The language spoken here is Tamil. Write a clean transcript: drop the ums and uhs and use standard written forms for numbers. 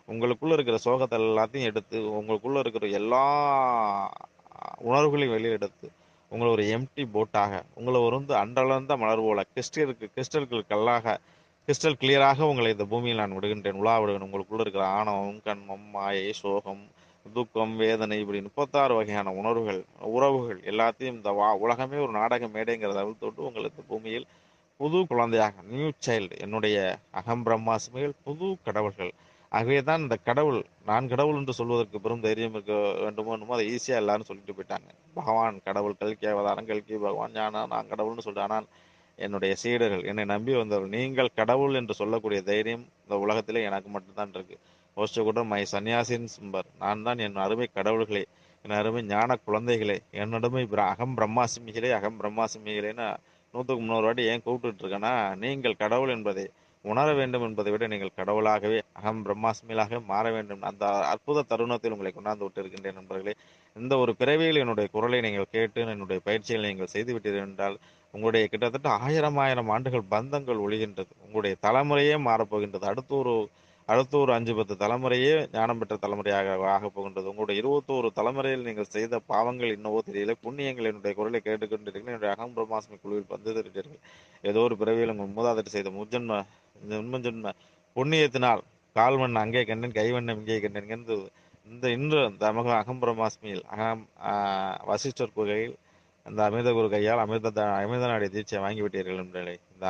உங்களுக்குள்ள இருக்கிற சோகத்தை எல்லாத்தையும் எடுத்து, உங்களுக்குள்ள இருக்கிற எல்லா உணர்வுகளையும் வெளியே எடுத்து, உங்கள ஒரு எம்ப்டி போட்டாக, உங்கள ஒரு அன்றளர்ந்த மலர் போல கிறிஸ்டல் கல்லாக கிறிஸ்டல் கிளியராக உங்களை இந்த பூமியில் நான் விடுகின்றேன், உலா விடுவேன். உங்களுக்குள்ள இருக்கிற ஆணவம், கண்மம், மாயை, சோகம், துக்கம், வேதனை, இப்படி 36 வகையான உணர்வுகள், உறவுகள் எல்லாத்தையும் இந்த உலகமே ஒரு நாடக மேடைங்கிறத அவிழ்த்துவிட்டு உங்களை இந்த பூமியில் புது குழந்தையாக, நியூ சைல்டு, என்னுடைய அகம் பிரம்மாஸ்மிகள், புது கடவுள்கள். ஆகவேதான் இந்த கடவுள், நான் கடவுள் என்று சொல்வதற்கு பெரும் தைரியம் இருக்க வேண்டுமோ என்னமோ அதை ஈஸியா எல்லாரும் சொல்லிட்டு போயிட்டாங்க. பகவான் கடவுள், கல்கி அவதாரம், கல்கி பகவான், நான் கடவுள்னு சொல்லிட்டு. ஆனால் என்னுடைய சீடர்கள், என்னை நம்பி வந்தவர்கள், நீங்கள் கடவுள் என்று சொல்லக்கூடிய தைரியம் இந்த உலகத்திலே எனக்கு மட்டும்தான் இருக்கு. யோசிச்சு கூட மை சன்னியாசின் சிம்பர், நான் தான் என் அருமை கடவுள்களே, என் அருமை ஞான குழந்தைகளே, என் அருமை அகம் பிரம்மாசிமிகளே, அகம் பிரம்மாசிமிகளேன்னு 100க்கு 300 வாட்டி ஏன் கூப்பிட்டுட்டு இருக்கேன்னா, நீங்கள் கடவுள் என்பதை உணர வேண்டும் என்பதை விட நீங்கள் கடவுளாகவே அகம் பிரம்மாஸ்மிகளாக மாற வேண்டும். அந்த அற்புத தருணத்தில் உங்களை கொண்டாந்து விட்டு இருக்கின்றேன் நண்பர்களே. இந்த ஒரு பிறவியில் என்னுடைய குரலை நீங்கள் கேட்டு என்னுடைய பயிற்சிகளை நீங்கள் செய்து விட்டீர்கள் என்றால், உங்களுடைய கிட்டத்தட்ட 1000 ஆண்டுகள் பந்தங்கள் ஒழிகின்றது. உங்களுடைய தலைமுறையே மாறப்போகின்றது. அடுத்த ஒரு 5, 10 தலைமுறையே ஞானம் பெற்ற தலைமுறையாக ஆகப் போகின்றது. உங்களுடைய 21 தலைமுறையில் நீங்கள் செய்த பாவங்கள் என்னவோ தெரியல, புண்ணியங்கள் என்னுடைய குரலை கேட்டுக்கொண்டிருக்கிறேன். என்னுடைய அகம் பிரம்மாஸ்மி குழுவில் வந்துவிட்டீர்கள். ஏதோ ஒரு பிறவியில் உங்கள் மூதாதையர் செய்த முன்ஜென்ம புண்ணியத்தினால் கால்வண்ண அங்கே கண்டேன், கைவண்ணம் இங்கே கண்டேன் என்று இன்று இந்த அகம் பிரம்மாஸ்மியில் வசிஷ்டர் குகையில் அந்த அமிர்த குரு கையால் அமிர்த நாடி தீட்சை வாங்கிவிட்டீர்கள் என்பதை இந்த